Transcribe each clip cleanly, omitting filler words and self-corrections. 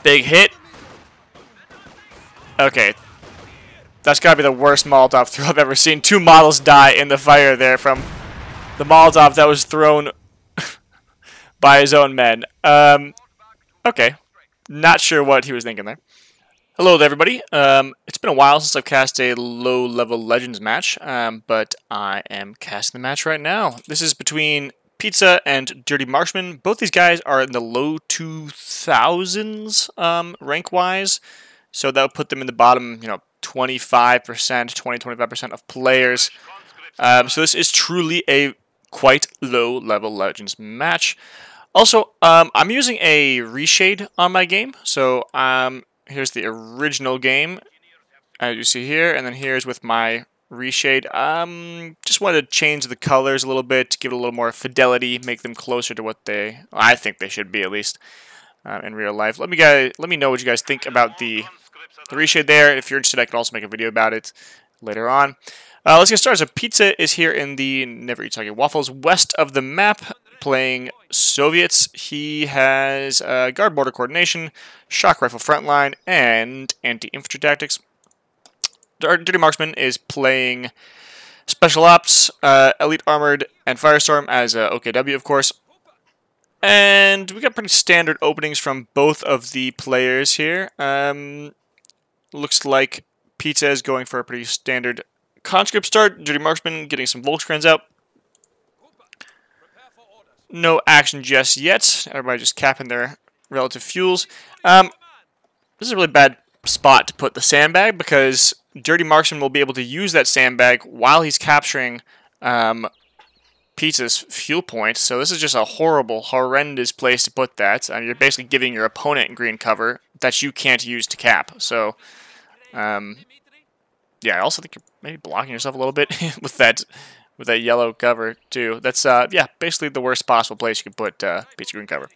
Big hit. Okay. That's got to be the worst Molotov throw I've ever seen. 2 models die in the fire there from the Molotov that was thrown by his own men. Okay. Not sure what he was thinking there. Hello there, everybody. It's been a while since I've cast a low-level Legends match, but I am casting the match right now. This is between Pizza and Dirty Marksman. Both these guys are in the low 2000s rank-wise, so that would put them in the bottom, 25%, 20-25% of players. So this is truly a quite low-level Legends match. Also, I'm using a reshade on my game, so here's the original game, as you see here, and then here's with my reshade. Just wanted to change the colors a little bit, give it a little more fidelity, make them closer to what I think they should be, at least in real life. Let me know what you guys think about the reshade there. If you're interested, I can also make a video about it later on. Let's get started. So Pizza is here in the Never Eat Soggy Waffles west of the map, playing Soviets. He has guard border coordination, shock rifle frontline, and anti-infantry tactics. Dirty Marksman is playing special ops, elite armored, and firestorm as OKW, of course. And we got pretty standard openings from both of the players here. Looks like Pizza is going for a pretty standard conscript start. Dirty Marksman getting some Volkskrans out. No action just yet. Everybody just capping their relative fuels. This is a really bad spot to put the sandbag because Dirty Marksman will be able to use that sandbag while he's capturing Pizza's fuel point. So this is just a horrible, horrendous place to put that. You're basically giving your opponent green cover that you can't use to cap. So, yeah, I also think you're maybe blocking yourself a little bit with that yellow cover too. That's yeah, basically the worst possible place you can put Pizza green cover.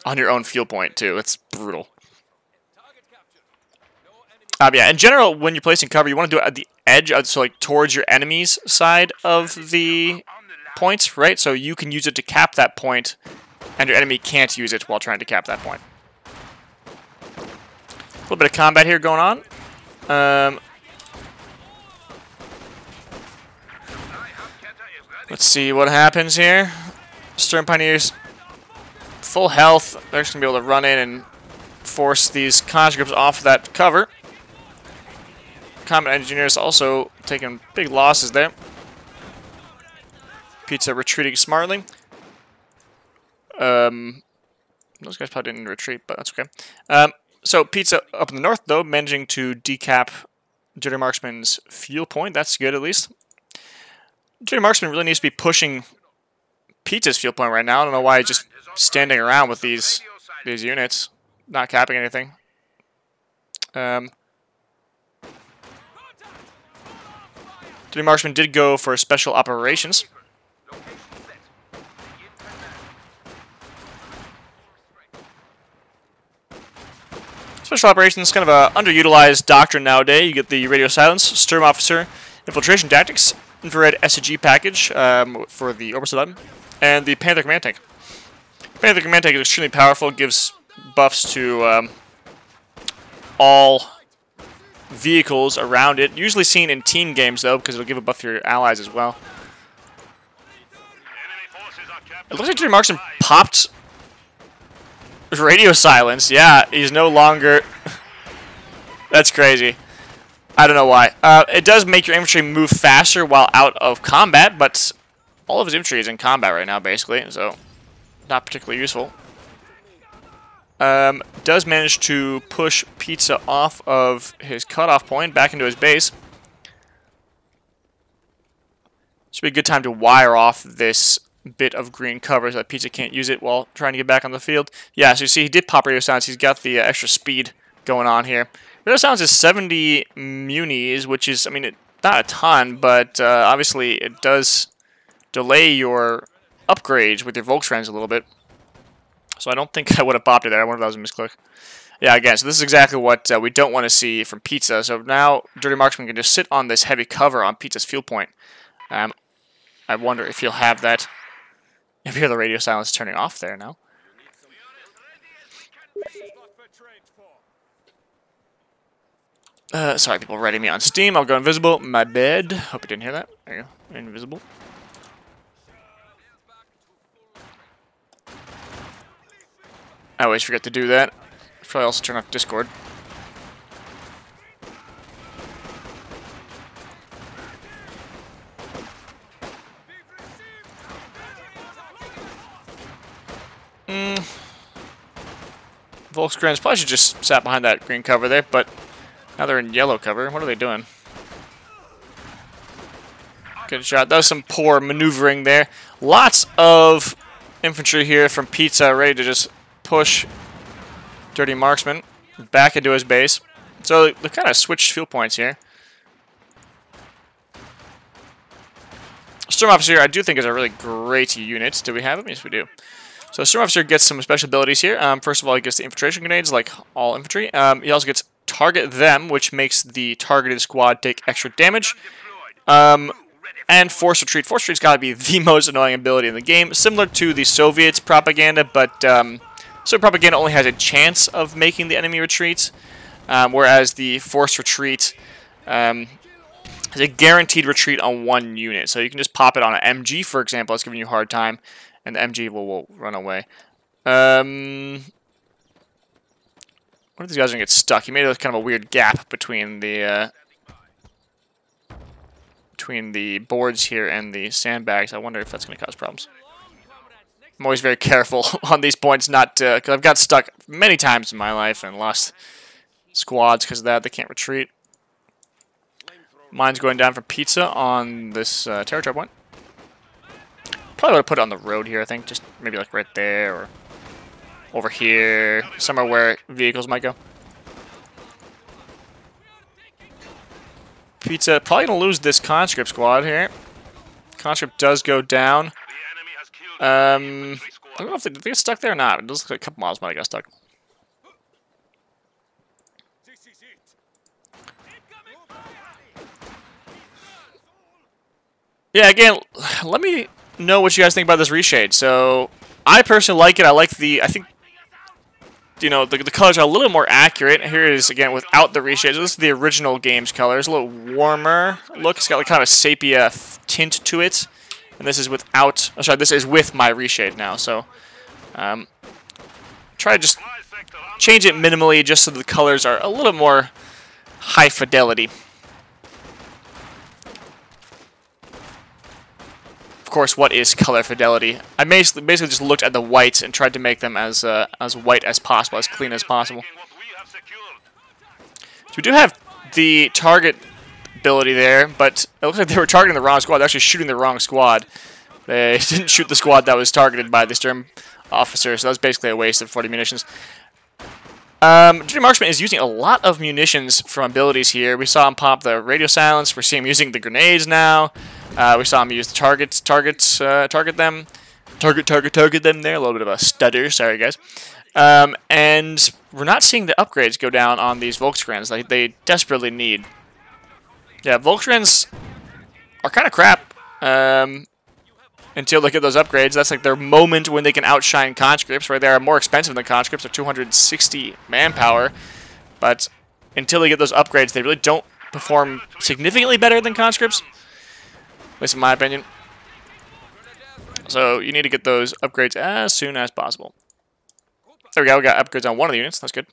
On your own fuel point too. It's brutal. Yeah, in general, when you're placing cover, you want to do it at the edge, so like towards your enemy's side of the points, right? So you can use it to cap that point, and your enemy can't use it while trying to cap that point. A little bit of combat here going on. Let's see what happens here. Stern Pioneers, full health. They're just going to be able to run in and force these conscripts off that cover. Combat Engineers also taking big losses there. Pizza retreating smartly. Those guys probably didn't retreat, but that's okay. So Pizza up in the north, though, managing to decap Dirty Marksman's fuel point. That's good, at least. Dirty Marksman really needs to be pushing Pizza's fuel point right now. I don't know why he's just standing around with these units, not capping anything. Dirty Marksman did go for special operations. Special operations is kind of an underutilized doctrine nowadays. You get the radio silence, Sturm Officer, infiltration tactics, infrared SG package for the Oberst item, and the Panther Command Tank. Panther Command Tank is extremely powerful, gives buffs to all vehicles around it. Usually seen in team games, though, because it'll give a buff to your allies as well. It looks like Dirty Marksman popped radio silence. Yeah, he's no longer... That's crazy. I don't know why. It does make your infantry move faster while out of combat, but all of his infantry is in combat right now, basically, so not particularly useful. Does manage to push Pizza off of his cutoff point back into his base. Should be a good time to wire off this bit of green cover so that Pizza can't use it while trying to get back on the field. Yeah, so you see he did pop radio silence. He's got the extra speed going on here. Radio silence is 70 munis, which is, I mean, not a ton, but obviously it does delay your upgrades with your Volkskrans a little bit. So I don't think I would have popped it there. I wonder if that was a misclick. Yeah, again, so this is exactly what we don't want to see from Pizza. So now Dirty Marksman can just sit on this heavy cover on Pizza's fuel point. I wonder if he'll have that. If you hear the radio silence turning off there now. Sorry, people writing me on Steam. I'll go invisible. My bad. Hope you didn't hear that. There you go. Invisible. I always forget to do that. Probably also turn off Discord. Volkskrans probably should just sat behind that green cover there, but now they're in yellow cover. What are they doing? Good shot. That was some poor maneuvering there. Lots of infantry here from Pizza ready to just push Dirty Marksman back into his base. So they kind of switched field points here. Storm Officer, I do think, is a really great unit. Do we have him? Yes, we do. So Storm Officer gets some special abilities here. First of all, he gets the infiltration grenades, like all infantry. He also gets Target Them, which makes the targeted squad take extra damage. And Force Retreat. Force Retreat's got to be the most annoying ability in the game, similar to the Soviets' propaganda, but Soviet propaganda only has a chance of making the enemy retreat, whereas the Force Retreat has a guaranteed retreat on one unit. So you can just pop it on an MG, for example. It's giving you a hard time, and the MG will run away. What if these guys are going to get stuck? He made a kind of a weird gap between the boards here and the sandbags. I wonder if that's going to cause problems. I'm always very careful on these points, not because I've got stuck many times in my life and lost squads because of that. They can't retreat. Mine's going down for Pizza on this territory point. Probably would have put it on the road here, I think. Just maybe like right there or over here. Somewhere where vehicles might go. Pizza probably going to lose this conscript squad here. Conscript does go down. I don't know if they get stuck there or not. It does look like a couple miles might have got stuck. Yeah, again, let me know what you guys think about this reshade. So, I personally like it. I like the, I think, you know, the colors are a little more accurate. Here it is, again, without the reshade. So this is the original game's colors. A little warmer look. It's got like kind of a sepia tint to it. And this is without, oh, sorry, this is with my reshade now. So, try to just change it minimally just so the colors are a little more high fidelity. Of course, what is color fidelity? I basically just looked at the whites and tried to make them as white as possible, as clean as possible. So we do have the target ability there, but it looks like they were targeting the wrong squad. They're actually shooting the wrong squad. They didn't shoot the squad that was targeted by the Storm Officer, so that was basically a waste of 40 munitions. Dirty Marksman is using a lot of munitions from abilities here. We saw him pop the radio silence. We're seeing him using the grenades now. We saw him use the target them there. A little bit of a stutter, sorry guys. And we're not seeing the upgrades go down on these Volkskrans like they desperately need. Yeah, Volkskrans are kind of crap until they get those upgrades. That's like their moment when they can outshine conscripts, right? They are more expensive than conscripts. They're 260 manpower, but until they get those upgrades, they really don't perform significantly better than conscripts. At least in my opinion. So you need to get those upgrades as soon as possible. There we go. We got upgrades on one of the units. That's good.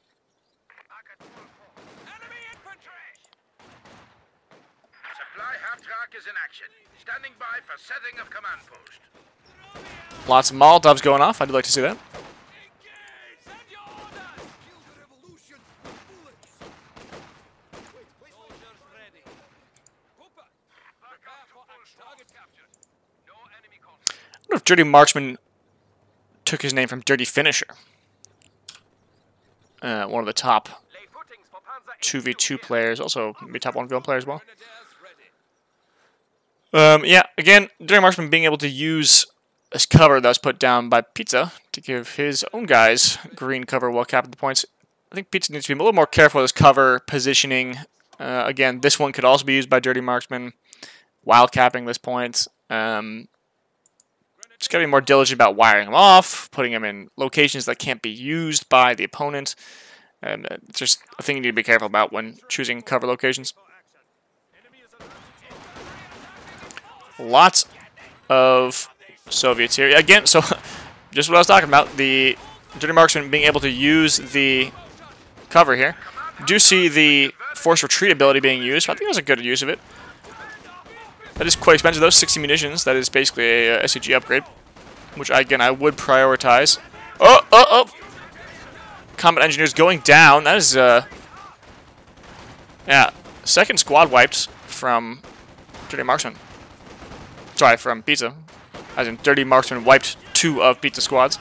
Standing by for setting of command post. Lots of Molotovs going off. I'd like to see that. I wonder if Dirty Marksman took his name from Dirty Finisher. One of the top 2v2 players, also maybe top 1v1 player as well. Yeah, again, Dirty Marksman being able to use this cover that was put down by Pizza to give his own guys green cover while capping the points. I think Pizza needs to be a little more careful with his cover positioning. Again, this one could also be used by Dirty Marksman while capping this point. Just got to be more diligent about wiring them off, putting them in locations that can't be used by the opponent. And it's just a thing you need to be careful about when choosing cover locations. Lots of Soviets here. Again, so just what I was talking about, the Dirty Marksman being able to use the cover here. You do see the forced retreat ability being used. I think that's a good use of it. That is quite expensive, though. 60 munitions. That is basically a SCG upgrade, which, again, I would prioritize. Oh! Combat engineers going down. That is, yeah, second squad wiped from Dirty Marksman. Sorry, from Pizza. As in, Dirty Marksman wiped 2 of Pizza squads.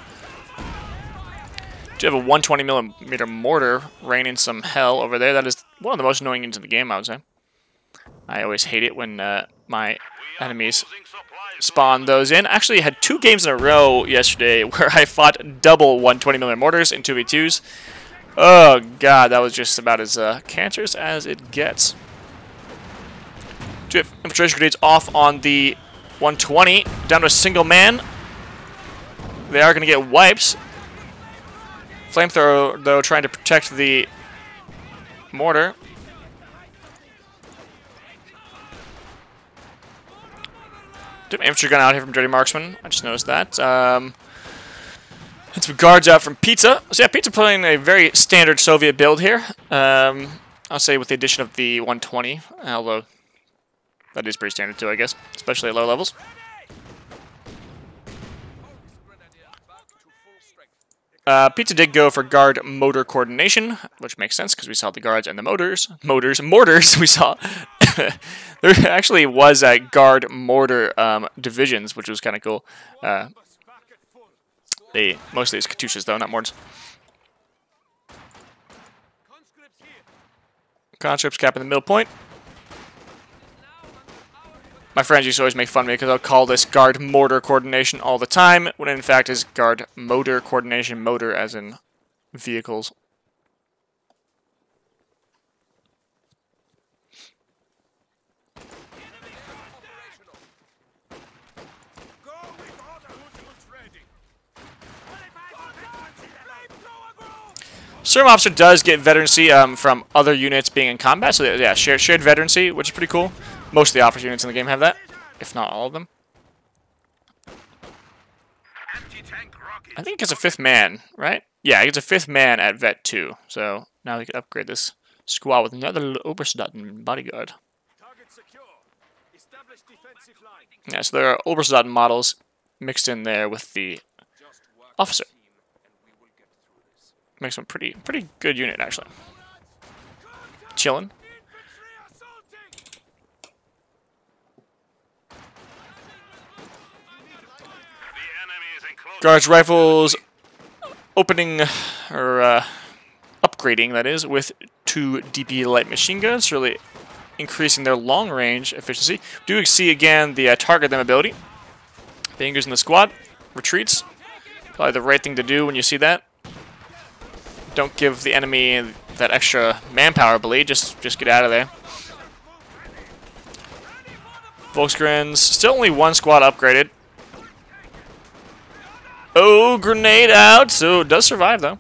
Do have a 120mm mortar raining some hell over there. That is one of the most annoying units in the game, I would say. I always hate it when my enemies spawn those in. Actually, I had 2 games in a row yesterday where I fought double 120mm mortars in 2v2s. Oh god, that was just about as cancerous as it gets. 2 infiltration grenades off on the 120, down to a single man. They are going to get wiped. Flamethrower, though, trying to protect the mortar. Infantry gun out here from Dirty Marksman. I just noticed that. And some guards out from Pizza. So yeah, Pizza playing a very standard Soviet build here. I'll say with the addition of the 120, although that is pretty standard too, I guess, especially at low levels. Pizza did go for guard motor coordination, which makes sense because we saw the guards and the mortars. We saw there actually was a guard mortar divisions, which was kind of cool. Mostly it's Katyushas though, not mortars. Conscripts capping the middle point. My friends used to always make fun of me because I'll call this guard mortar coordination all the time, when in fact is guard motor coordination, motor as in vehicles. Sergeant Officer does get veterancy from other units being in combat, so yeah, shared veterancy, which is pretty cool. Most of the officer units in the game have that, if not all of them. I think it's a 5th man, right? Yeah, it's a 5th man at Vet 2, so now we can upgrade this squad with another little Obersoldaten bodyguard. Yeah, so there are Obersoldaten models mixed in there with the officer. Makes them pretty good unit, actually. Chillin'. Guards rifles opening, or upgrading, that is, with 2 DP light machine guns, really increasing their long range efficiency. Do see again the target them ability being used in the squad. Retreats. Probably the right thing to do when you see that. Don't give the enemy that extra manpower bleed, just get out of there. Volksgrens, still only 1 squad upgraded. Oh, grenade out, so it does survive though.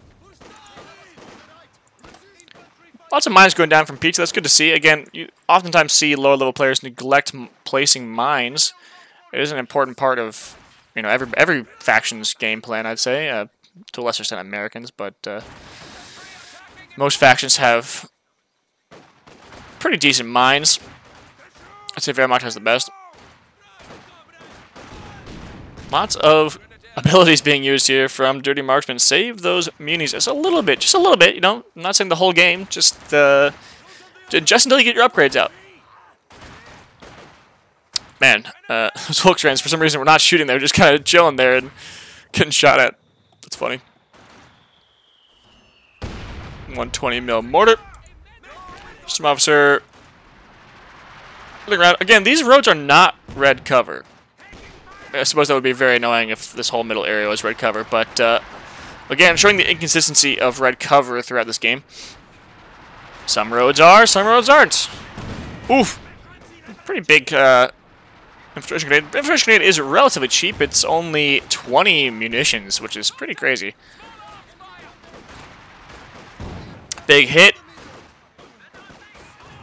Lots of mines going down from Pizza, that's good to see. Again, you oftentimes see lower level players neglect placing mines. It is an important part of, you know, every faction's game plan, I'd say, to a lesser extent Americans, but most factions have pretty decent mines. I'd say Wehrmacht has the best. Lots of abilities being used here from Dirty Marksman. Save those munis just a little bit, you know. I'm not saying the whole game, just until you get your upgrades out. Man, those Volksgrens, for some reason, we're not shooting. They're just kind of chilling there and getting shot at. That's funny. 120mm mortar. Some officer looking around. Again, these roads are not red cover. I suppose that would be very annoying if this whole middle area was red cover, but again, showing the inconsistency of red cover throughout this game. Some roads are, some roads aren't. Oof. Pretty big infiltration grenade. Infiltration grenade is relatively cheap. It's only 20 munitions, which is pretty crazy. Big hit.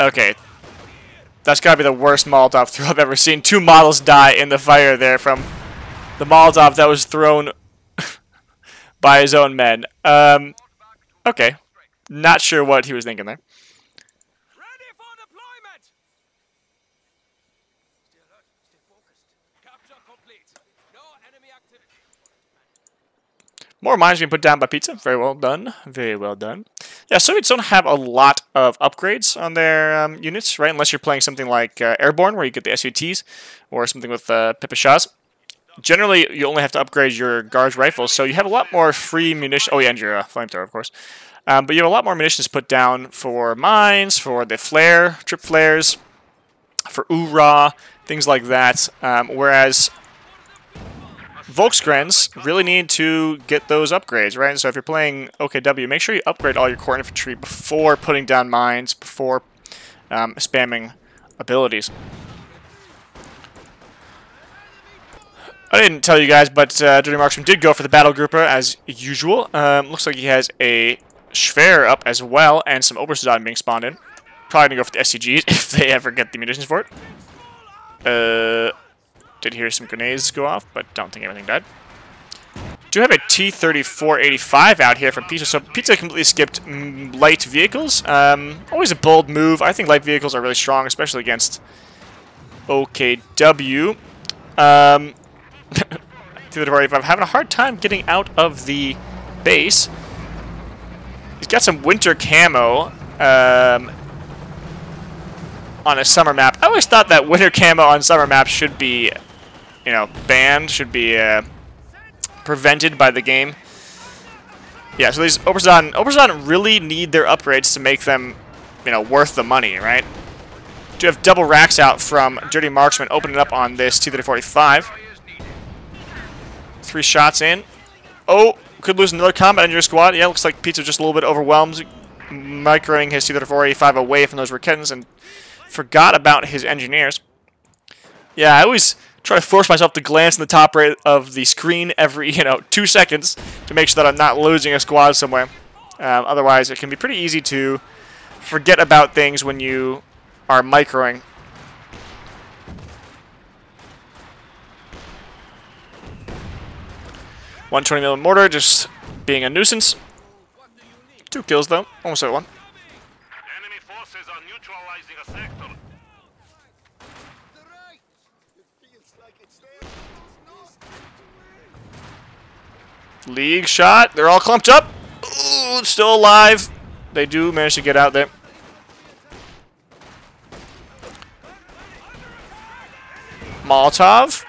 Okay. That's got to be the worst Molotov throw I've ever seen. 2 models die in the fire there from the Molotov that was thrown by his own men. Okay. Not sure what he was thinking there. Ready for deployment. Stay alert. Stay focused. Capture complete. No enemy activity. More mines being put down by Pizza. Very well done. Very well done. Yeah, Soviets don't have a lot of upgrades on their units, right? Unless you're playing something like Airborne, where you get the SUTs, or something with Pipashas. Generally, you only have to upgrade your guards rifles, so you have a lot more free munitions. Oh, yeah, and your flamethrower, of course. But you have a lot more munitions put down for mines, for the flare, trip flares, for URA, things like that. Whereas Volksgrens really need to get those upgrades, right? So if you're playing OKW, make sure you upgrade all your core infantry before putting down mines, before spamming abilities. I didn't tell you guys, but Dirty Marksman did go for the battle grouper as usual. Looks like he has a Schwer up as well, and some Obersoldaten being spawned in. Probably gonna go for the SCGs if they ever get the munitions for it. Did hear some grenades go off, but don't think everything died. Do have a T-34-85 out here from Pizza, so Pizza completely skipped light vehicles. Always a bold move. I think light vehicles are really strong, especially against OKW. T-34-85 having a hard time getting out of the base. He's got some winter camo on a summer map. I always thought that winter camo on summer maps should be, you know, banned, should be prevented by the game. Yeah, so these Obersoldaten really need their upgrades to make them, you know, worth the money, right? Do have double racks out from Dirty Marksman opening up on this T-34-85. 3 shots in. Oh, could lose another combat in your squad. Yeah, looks like Pizza just a little bit overwhelmed, microing his T-34-85 away from those Raketans and forgot about his engineers. Yeah, I always try to force myself to glance in the top right of the screen every, 2 seconds to make sure that I'm not losing a squad somewhere. Otherwise, it can be pretty easy to forget about things when you are microing. .120mm mortar just being a nuisance. 2 kills though, almost at 1. Enemy forces are neutralizing a sector. League shot. They're all clumped up. Ooh, still alive. They do manage to get out there. Molotov.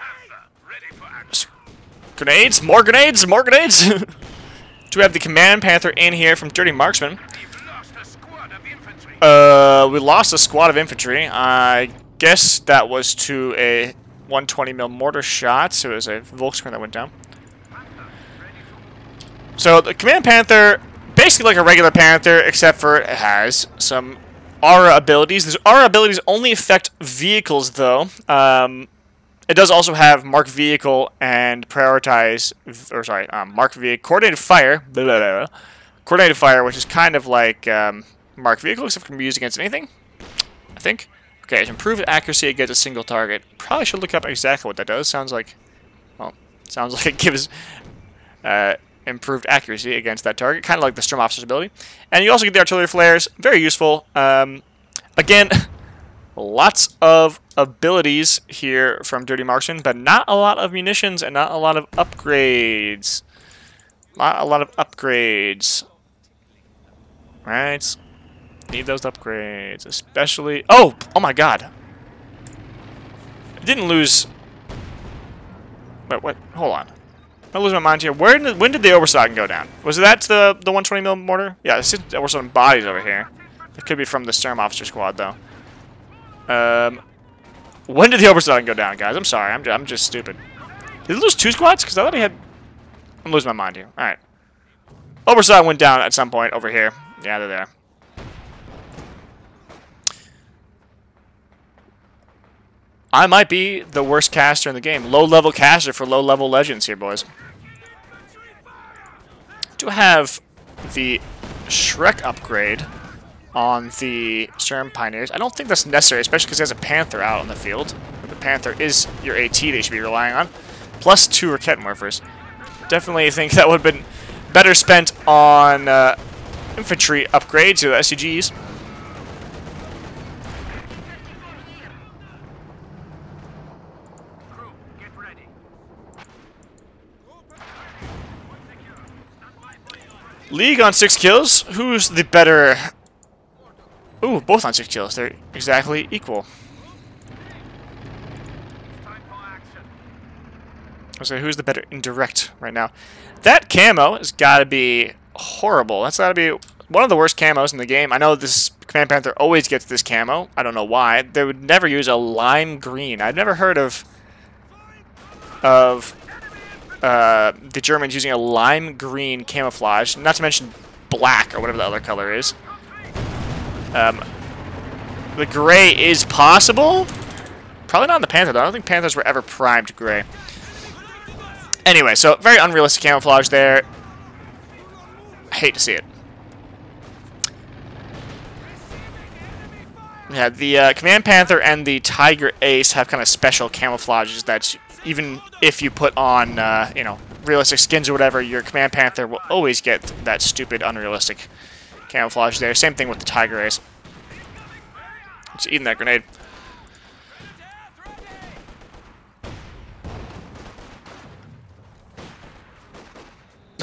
Grenades. More grenades. More grenades. Do we have the Command Panther in here from Dirty Marksman? We lost a squad of infantry. I guess that was to a 120mm mortar shot. So it was a Volksgren that went down. So the Command Panther, basically like a regular Panther, except for it has some aura abilities. These aura abilities only affect vehicles, though. It does also have mark vehicle and prioritize, or sorry, mark vehicle, coordinated fire, blah, blah, blah, coordinated fire, which is kind of like mark vehicle, except can be used against anything, I think. Okay, it's improved accuracy against a single target. Probably should look up exactly what that does. Sounds like, well, sounds like it gives improved accuracy against that target, kind of like the Sturm Officer's ability. And you also get the artillery flares, very useful. Again, lots of abilities here from Dirty Marksman, but not a lot of munitions and not a lot of upgrades. Not a lot of upgrades. Right? Need those upgrades, especially... Oh! Oh my god! I didn't lose... Wait, what? Hold on. I'm losing my mind here. When did the Obersoldaten go down? Was that the 120mm mortar? Yeah, this is Obersoldaten bodies over here. It could be from the Sturm Officer squad, though. When did the Obersoldaten go down, guys? I'm sorry. I'm just stupid. Did he lose 2 squads? Because I thought he had... I'm losing my mind here. Alright. Obersoldaten went down at some point over here. Yeah, they're there. I might be the worst caster in the game. Low-level caster for low-level legends here, boys. Do have the Shrek upgrade on the Sturm Pioneers. I don't think that's necessary, especially because there's a Panther out on the field. The Panther is your AT they should be relying on. Plus 2 Rocket Morphers. Definitely think that would have been better spent on infantry upgrades or the SCGs. League on 6 kills. Who's the better... Ooh, both on 6 kills. They're exactly equal. I say, who's the better indirect right now? That camo has got to be horrible. That's got to be one of the worst camos in the game. I know this Command Panther always gets this camo. I don't know why. They would never use a lime green. I've never heard of the Germans using a lime green camouflage. Not to mention black or whatever the other color is. The gray is possible. Probably not on the Panther though. I don't think Panthers were ever primed gray. Anyway, so very unrealistic camouflage there. I hate to see it. Yeah, the Command Panther and the Tiger Ace have kind of special camouflages that even if you put on, you know, realistic skins or whatever, your Command Panther will always get that stupid, unrealistic camouflage there. Same thing with the Tiger Ace. Just eating that grenade.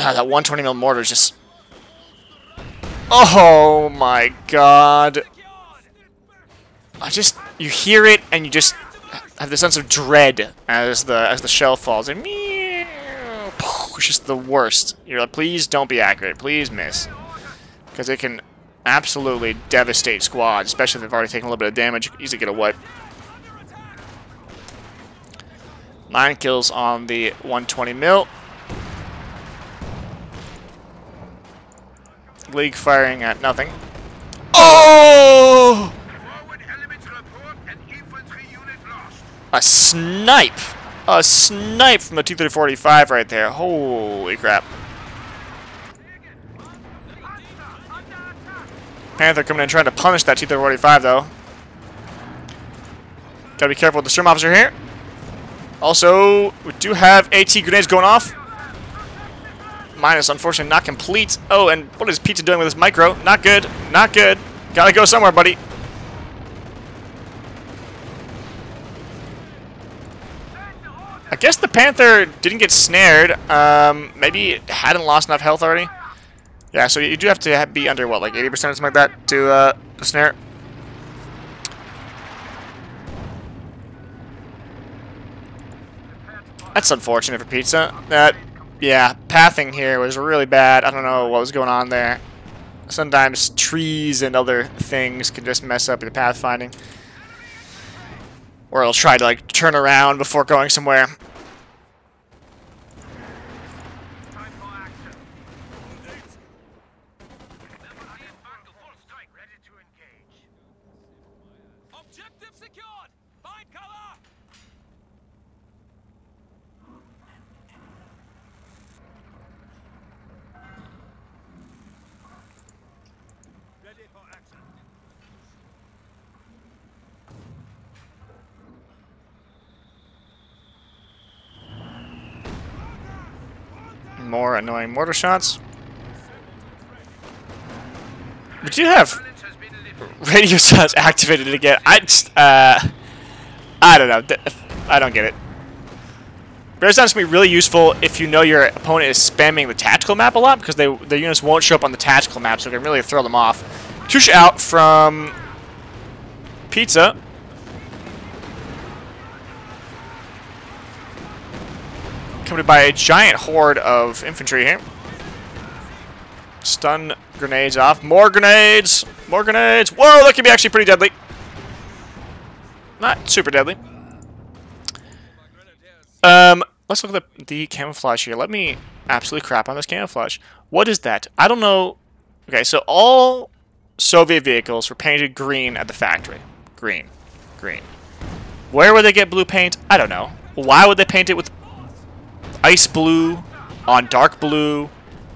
Ah, that 120mm mortar is just... Oh my god. You hear it and you just have the sense of dread as the shell falls. And it's just the worst. You're like, please don't be accurate. Please miss. Because it can absolutely devastate squads, especially if they've already taken a little bit of damage. You can easily get a wipe. 9 kills on the 120mm. League firing at nothing. Oh! A snipe! A snipe from the T-34-85 right there. Holy crap. Panther coming in trying to punish that T-34-85 though. Gotta be careful with the Sturm Officer here. Also, we do have AT grenades going off. Minus, unfortunately, not complete. Oh, and what is Pizza doing with his micro? Not good. Not good. Gotta go somewhere, buddy. I guess the Panther didn't get snared. Maybe it hadn't lost enough health already. Yeah, so you do have to be under, what, like 80% or something like that to snare. That's unfortunate for Pizza. Yeah, pathing here was really bad. I don't know what was going on there. Sometimes trees and other things can just mess up your pathfinding. Or it'll try to, like, turn around before going somewhere. Objective secured! Find cover! Ready for action. More annoying mortar shots. But you have radio sounds activated again. I don't know. I don't get it. Radio sounds can be really useful if you know your opponent is spamming the tactical map a lot, because the units won't show up on the tactical map, so it can really throw them off. Touche out from Pizza. Accompanied by a giant horde of infantry here. Stun grenades off. More grenades! More grenades! Whoa, that could be actually pretty deadly. Not super deadly. Let's look at the camouflage here. Let me absolutely crap on this camouflage. What is that? I don't know. Okay, so all Soviet vehicles were painted green at the factory. Green. Green. Where would they get blue paint? I don't know. Why would they paint it with ice blue on dark blue?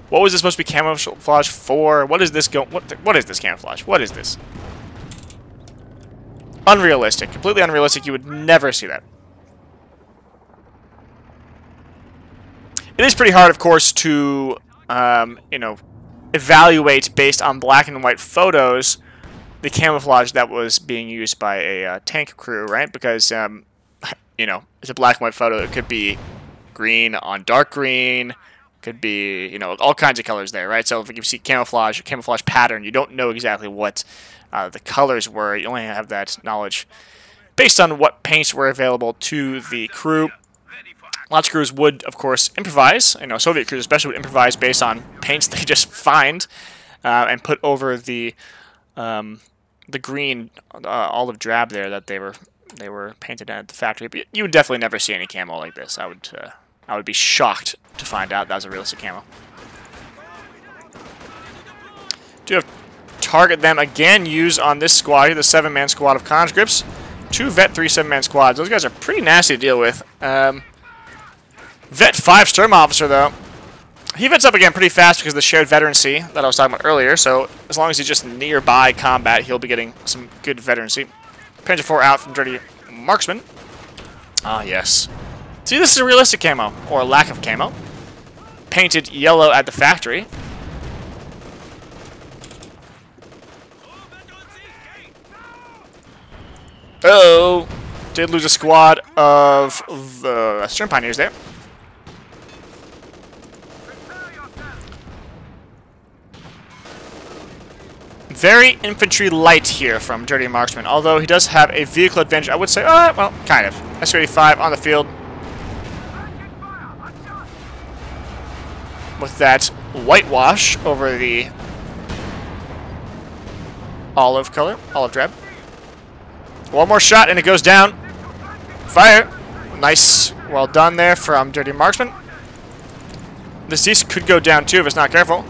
What was this supposed to be camouflage for? What is this what is this camouflage? What is this? Unrealistic. Completely unrealistic. You would never see that. It is pretty hard, of course, to, you know, evaluate based on black and white photos the camouflage that was being used by a tank crew, right? Because, you know, it's a black and white photo. It could be green on dark green. Could be, you know, all kinds of colors there, right? So if you see camouflage pattern, you don't know exactly what the colors were. You only have that knowledge based on what paints were available to the crew. Lots of crews would, of course, improvise. You know, Soviet crews especially would improvise based on paints they just find and put over the green olive drab there that they were painted at the factory. But you would definitely never see any camo like this. I would be shocked to find out that was a realistic camo. Do have target them again. Use on this squad here, the 7-man squad of conscripts. 2 vet, 3 7-man squads. Those guys are pretty nasty to deal with. Vet 5 Sturm Officer, though. He vets up again pretty fast because of the shared veterancy that I was talking about earlier, so as long as he's just nearby combat, he'll be getting some good veterancy. Panzer 4 out from Dirty Marksman. Ah, yes. See, this is a realistic camo, or lack of camo. Painted yellow at the factory. Uh-oh. Did lose a squad of the Sturm Pioneers there. Very infantry light here from Dirty Marksman, although he does have a vehicle advantage, I would say, well, kind of. SU-85 on the field. With that whitewash over the olive color, olive drab. One more shot and it goes down. Fire. Nice. Well done there from Dirty Marksman. This East could go down too if it's not careful.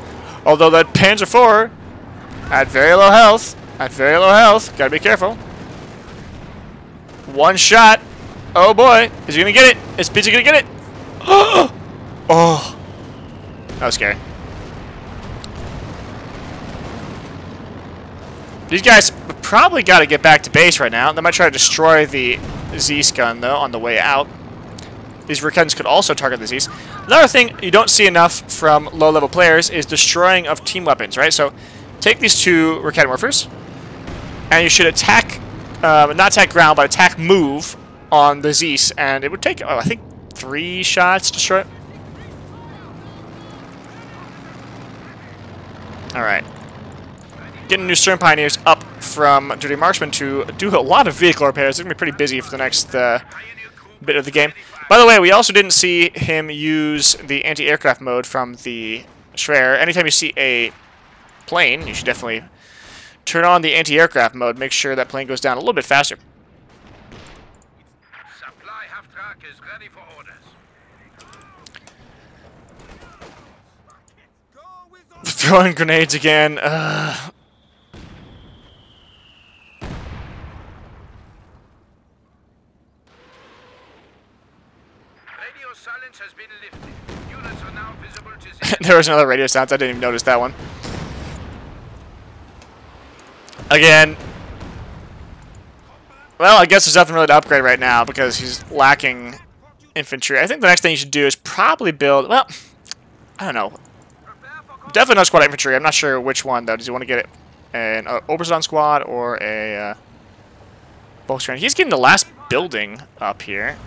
Although that Panzer IV at very low health. Gotta be careful. One shot. Oh boy. Is he gonna get it? Is Pizza gonna get it? Oh. That was scary. These guys probably got to get back to base right now. They might try to destroy the Zeus gun, though, on the way out. These Rikens could also target the Zeus. Another thing you don't see enough from low-level players is destroying of team weapons, right? So take these 2 Riken Morphers, and you should attack, not attack ground, but attack move on the Zeus, and it would take, I think, 3 shots to destroy it. Alright. Getting new Sturm Pioneers up from Dirty Marksman to do a lot of vehicle repairs. It's going to be pretty busy for the next bit of the game. By the way, we also didn't see him use the anti-aircraft mode from the Schwer. Anytime you see a plane, you should definitely turn on the anti-aircraft mode. Make sure that plane goes down a little bit faster. Supply half track is ready for orders. Throwing grenades again. Radio silence has been lifted. Units are now visible to There was another radio sound. I didn't even notice that one. Again. Well, I guess there's nothing really to upgrade right now because he's lacking infantry. I think the next thing you should do is probably build... Well, I don't know. Definitely no squad infantry. I'm not sure which one, though. Does he want to get an Oberzon squad or a Volkswagen? He's getting the last building up here.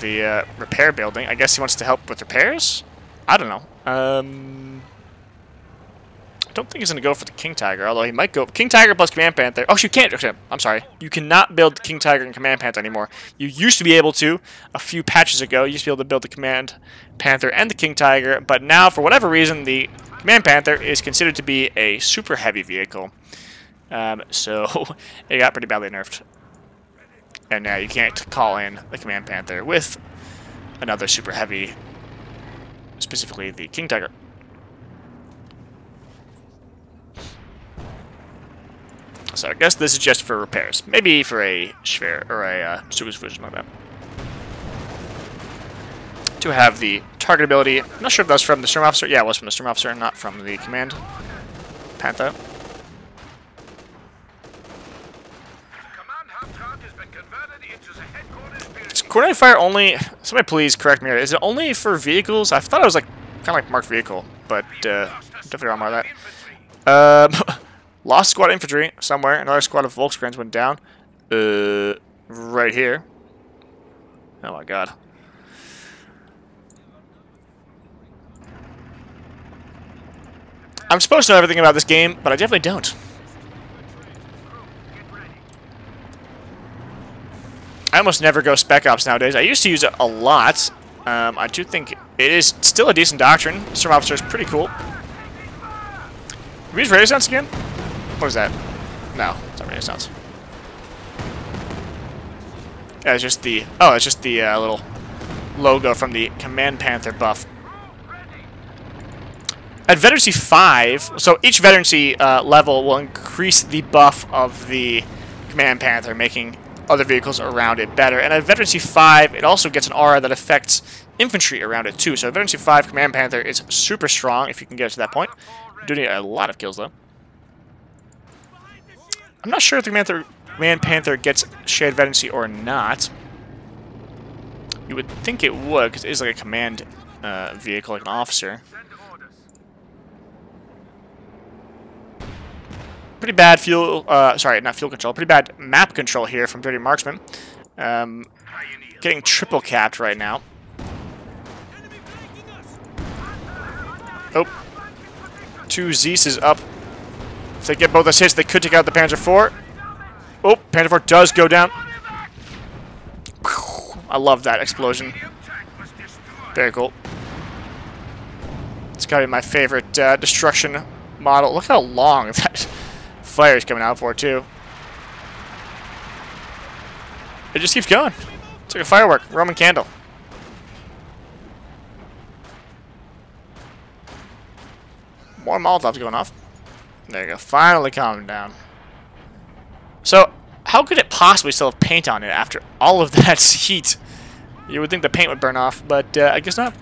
The repair building. I guess he wants to help with repairs? I don't know. I don't think he's going to go for the King Tiger, although he might go... King Tiger plus Command Panther. Oh, you can't... I'm sorry. You cannot build the King Tiger and Command Panther anymore. You used to be able to a few patches ago. You used to be able to build the Command Panther and the King Tiger, but now, for whatever reason, the Command Panther is considered to be a super heavy vehicle. So it got pretty badly nerfed. And now you can't call in the Command Panther with another super heavy, specifically the King Tiger. So I guess this is just for repairs. Maybe for a Schwer or a Superfusion like that. Do have the target ability. I'm not sure if that was from the Storm Officer. Yeah, it was from the Storm Officer, not from the Command Panther. Is coordinated fire only... Somebody please correct me here. Is it only for vehicles? I thought it was like kind of like marked vehicle, but definitely wrong about that. Lost squad infantry somewhere. Another squad of Volkskrans went down. Right here. Oh my god. I'm supposed to know everything about this game, but I definitely don't. I almost never go Spec Ops nowadays. I used to use it a lot. I do think it is still a decent doctrine. Storm Officer is pretty cool. We use radio sounds again? What is that? No, it's not radio sounds. Yeah, it's just the... Oh, it's just the little logo from the Command Panther buff. At Veterancy 5, so each Veterancy level will increase the buff of the Command Panther, making other vehicles around it better. And at Veterancy 5, it also gets an aura that affects infantry around it too. So Veterancy 5 Command Panther is super strong if you can get to that point. You do need a lot of kills though. I'm not sure if the Command Panther gets shared Veterancy or not. You would think it would, because it is like a command vehicle, like an officer. Pretty bad fuel, sorry, not fuel control, pretty bad map control here from Dirty Marksman. Getting triple capped right now. Oh. 2 Zeus is up. If they get both those hits, they could take out the Panzer IV. Oh, Panzer IV does go down. I love that explosion. Very cool. It's gotta be my favorite destruction model. Look how long that fire is coming out for, too. It just keeps going. It's like a firework, Roman candle. More Molotovs going off. There you go. Finally calming down. So, how could it possibly still have paint on it after all of that heat? You would think the paint would burn off, but I guess not.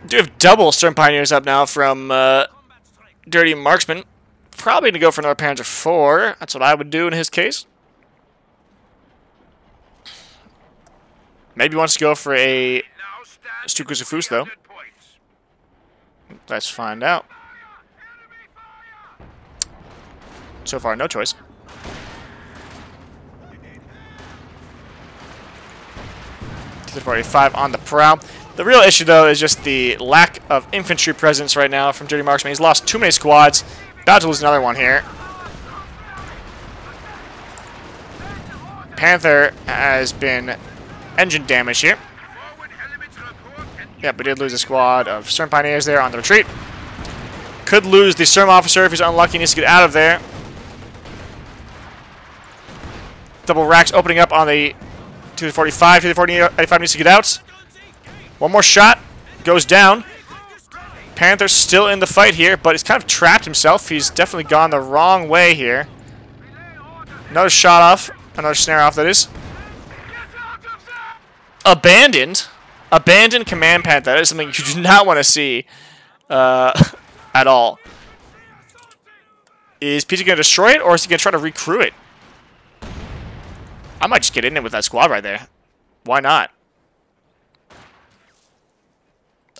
Do have double Stern Pioneers up now from Dirty Marksman. Probably going to go for another Panzer IV. That's what I would do in his case. Maybe he wants to go for a Stuka-Zafus, though. Let's find out. So far, no choice. T-45 on the prowl. The real issue, though, is just the lack of infantry presence right now from Dirty Marksman. He's lost too many squads. About to lose another one here. Panther has been engine damage here. Yep, we did lose a squad of Stern Pioneers there on the retreat. Could lose the Storm Officer if he's unlucky. Needs to get out of there. Double racks opening up on the 245. 245 needs to get out. One more shot. Goes down. Panther's still in the fight here, but he's kind of trapped himself. He's definitely gone the wrong way here. Another shot off. Another snare off, that is. Abandoned. Abandoned Command Panther. That is something you do not want to see at all. Is Peter going to destroy it, or is he going to try to recrew it? I might just get in it with that squad right there. Why not?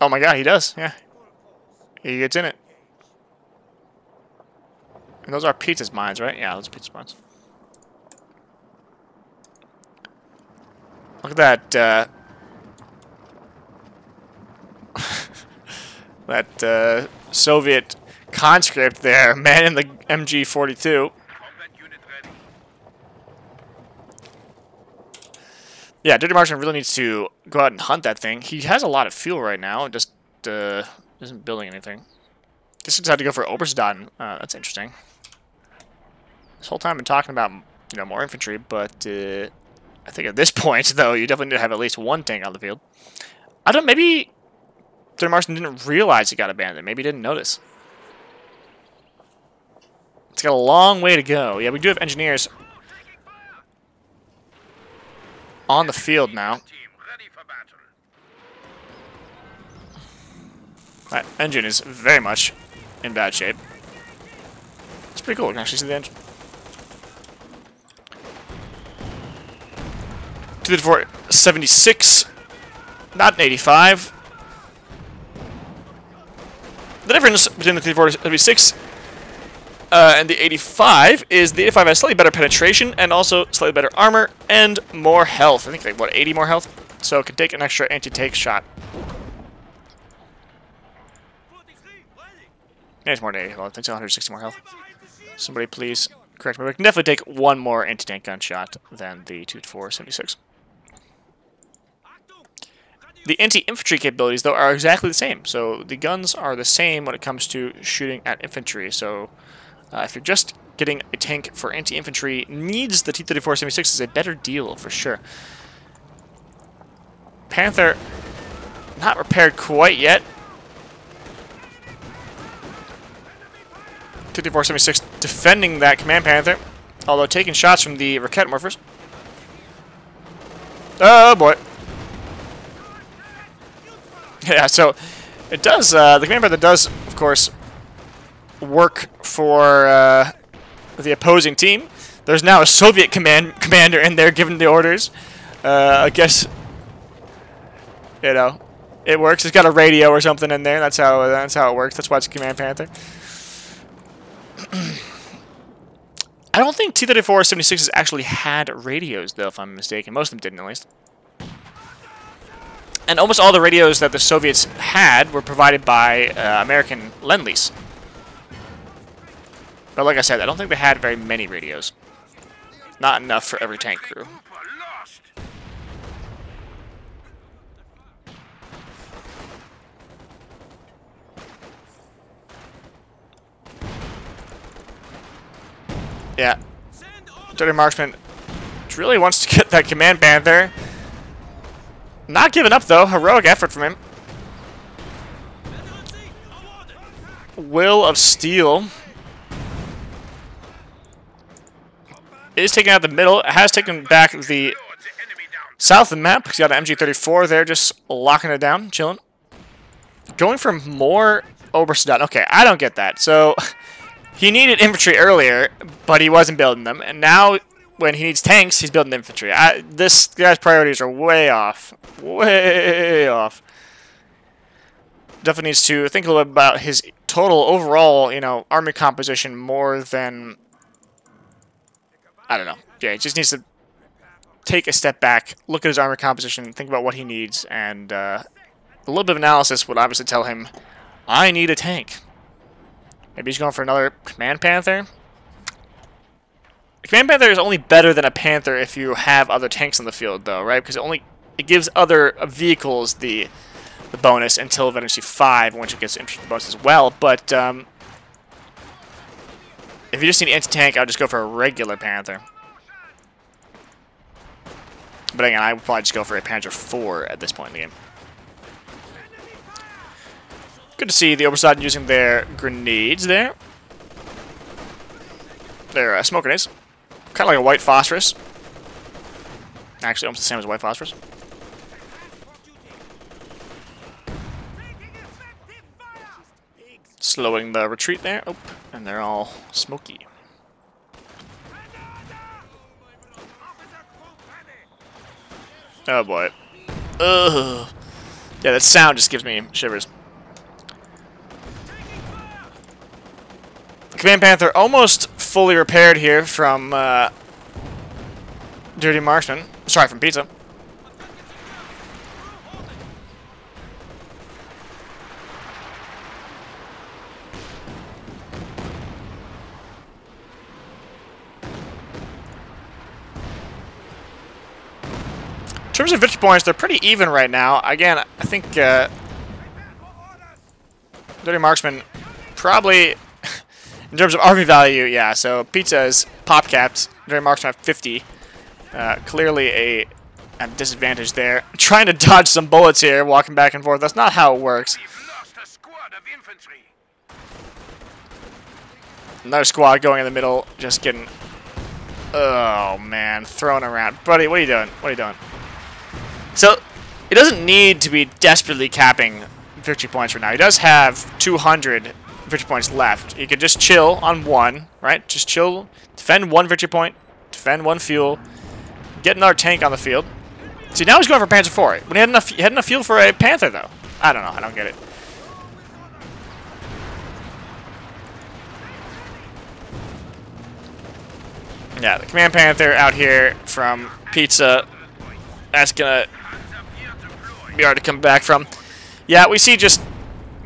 Oh my god, he does. Yeah. He gets in it. And those are Pizza's mines, right? Yeah, those are Pizza's mines. Look at that, that Soviet conscript there, man in the MG-42. Yeah, Dirty Marksman really needs to go out and hunt that thing. He has a lot of fuel right now, and just isn't building anything. Just decided to go for Oberstdorf. That's interesting. This whole time I've been talking about, you know, more infantry, but I think at this point, though, you definitely need to have at least one tank on the field. I don't know, maybe Dirty Marksman didn't realize he got abandoned. Maybe he didn't notice. It's got a long way to go. Yeah, we do have engineers on the field now. That engine is very much in bad shape. It's pretty cool. You can actually see the engine. 234-76, not an 85. The difference between the 234-76 and the 85 is the 85 has slightly better penetration and also slightly better armor and more health. I think like, what, 80 more health? So it can take an extra anti-tank shot. Yeah, it's more than 80 health. I think it's 160 more health. Somebody please correct me. We can definitely take one more anti-tank gunshot than the 234-76. The anti-infantry capabilities, though, are exactly the same. So the guns are the same when it comes to shooting at infantry. So if you're just getting a tank for anti-infantry, needs the T-34-76 is a better deal for sure. Panther, not repaired quite yet. T-34-76 defending that Command Panther, although taking shots from the Rocket Morphers. Oh boy. Yeah, so it does, the Command Panther does, of course, work for the opposing team. There's now a Soviet commander in there giving the orders. I guess, you know, it works. It's got a radio or something in there. That's how it works. That's why it's a Command Panther. I don't think T-34-76s actually had radios, though, if I'm mistaken. Most of them didn't, at least. And almost all the radios that the Soviets had were provided by American Lend-Lease. But like I said, I don't think they had very many radios. Not enough for every tank crew. Yeah. Dirty Marksman really wants to get that Command Panther. Not giving up, though. Heroic effort from him. Will of Steel is taking out the middle. It has taken back the south of the map. He's got an MG-34 there, just locking it down, chilling. Going for more Oberstdot. Okay, I don't get that. So he needed infantry earlier, but he wasn't building them. And now, when he needs tanks, he's building infantry. This guy's priorities are way off. Way off. Definitely needs to think a little bit about his total overall, you know, army composition more than... I don't know. Yeah, he just needs to take a step back, look at his armor composition, think about what he needs, and a little bit of analysis would obviously tell him, I need a tank. Maybe he's going for another Command Panther. A Command Panther is only better than a Panther if you have other tanks on the field, though, right? Because it gives other vehicles the bonus until eventually 5, which it gets infantry bonus as well. But if you just need anti-tank, I'll just go for a regular Panther. But again, I would probably just go for a Panzer IV at this point in the game. Good to see the Oberstdot using their grenades there. Their smoke grenades. Kind of like a white phosphorus. Actually, almost the same as white phosphorus. Slowing the retreat there. Oh, and they're all smoky. Oh boy. Ugh. Yeah, that sound just gives me shivers. Command Panther almost fully repaired here from Dirty Marksman. Sorry, from Pizza. In terms of victory points, they're pretty even right now. Again, I think Dirty Marksman probably, in terms of army value, yeah, so Pizza is pop capped. Dirty Marksman have 50. Clearly a at a disadvantage there. Trying to dodge some bullets here, walking back and forth. That's not how it works. We've lost a squad of infantry. Another squad going in the middle, just getting... Oh, man. Thrown around. Buddy, what are you doing? What are you doing? So, it doesn't need to be desperately capping victory points right now. He does have 200 victory points left. He could just chill on one, right? Just chill, defend one victory point, defend one fuel, get another tank on the field. See, now he's going for Panzer IV. When he had enough fuel for a Panther, though. I don't know. I don't get it. Yeah, the Command Panther out here from Pizza. That's going to be hard to come back from. Yeah, we see just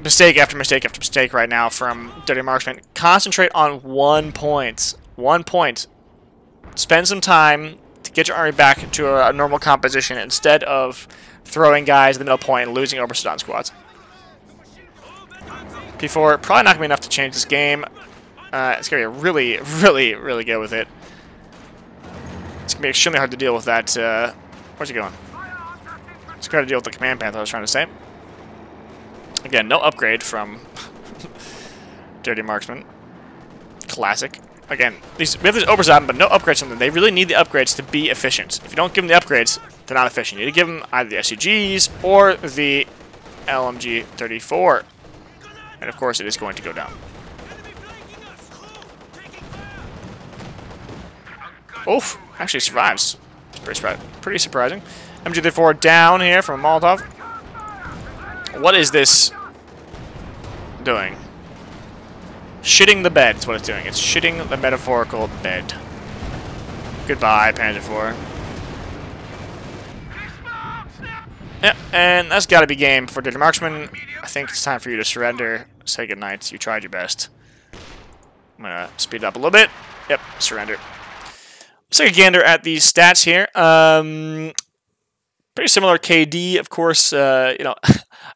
mistake after mistake after mistake right now from Dirty Marksman. Concentrate on 1 point. 1 point. Spend some time to get your army back to a normal composition instead of throwing guys in the middle point and losing over Sedan squads. P4, probably not going to be enough to change this game. It's going to be really, really, really good with it. It's going to be extremely hard to deal with that. Where's he going? It's going to deal with the Command Panther, I was trying to say. Again, no upgrade from Dirty Marksman. Classic. Again, we have this Oberzon, but no upgrades from them. They really need the upgrades to be efficient. If you don't give them the upgrades, they're not efficient. You need to give them either the SUGs or the LMG 34. And of course, it is going to go down. Oof, actually survives. It's pretty surprising. MG34 down here from a Molotov. What is this doing? Shitting the bed is what it's doing. It's shitting the metaphorical bed. Goodbye, Panzer IV. Yeah, and that's got to be game for Dirty Marksman. I think it's time for you to surrender. Say goodnight. You tried your best. I'm going to speed it up a little bit. Yep, surrender. Let's take a gander at these stats here. Pretty similar KD, of course. You know,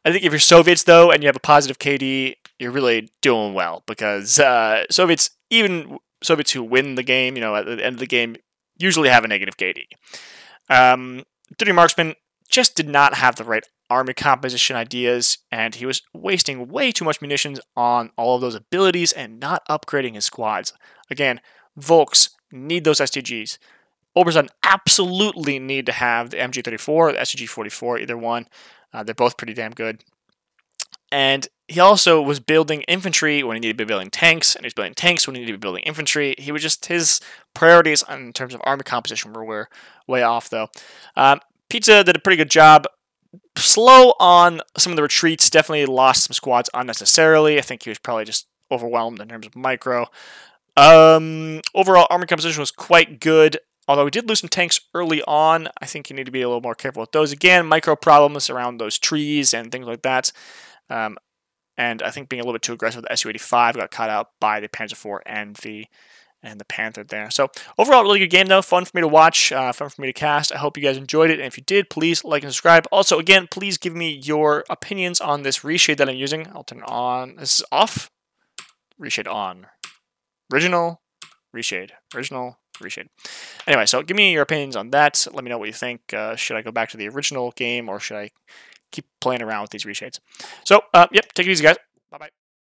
I think if you're Soviets, though, and you have a positive KD, you're really doing well. Because Soviets, even Soviets who win the game, you know, at the end of the game, usually have a negative KD. Dirty Marksman just did not have the right army composition ideas, and he was wasting way too much munitions on all of those abilities and not upgrading his squads. Again, Volks need those STGs. Oberzon absolutely need to have the MG34 or the STG44, either one. They're both pretty damn good. And he also was building infantry when he needed to be building tanks, and he was building tanks when he needed to be building infantry. He was just, his priorities in terms of army composition were way off, though. Pizza did a pretty good job. Slow on some of the retreats, definitely lost some squads unnecessarily. I think he was probably just overwhelmed in terms of micro. Overall, army composition was quite good. Although we did lose some tanks early on, I think you need to be a little more careful with those. Again, micro problems around those trees and things like that. And I think being a little bit too aggressive with the Su-85 got caught out by the Panzer IV and the Panther there. So overall, really good game though. Fun for me to watch, fun for me to cast. I hope you guys enjoyed it. And if you did, please like and subscribe. Also, again, please give me your opinions on this reshade that I'm using. I'll turn it on. This is off. Reshade on. Original. Reshade. Original. Reshade. Anyway, so give me your opinions on that. Let me know what you think. Should I go back to the original game or should I keep playing around with these reshades? So, yep, take it easy, guys. Bye-bye.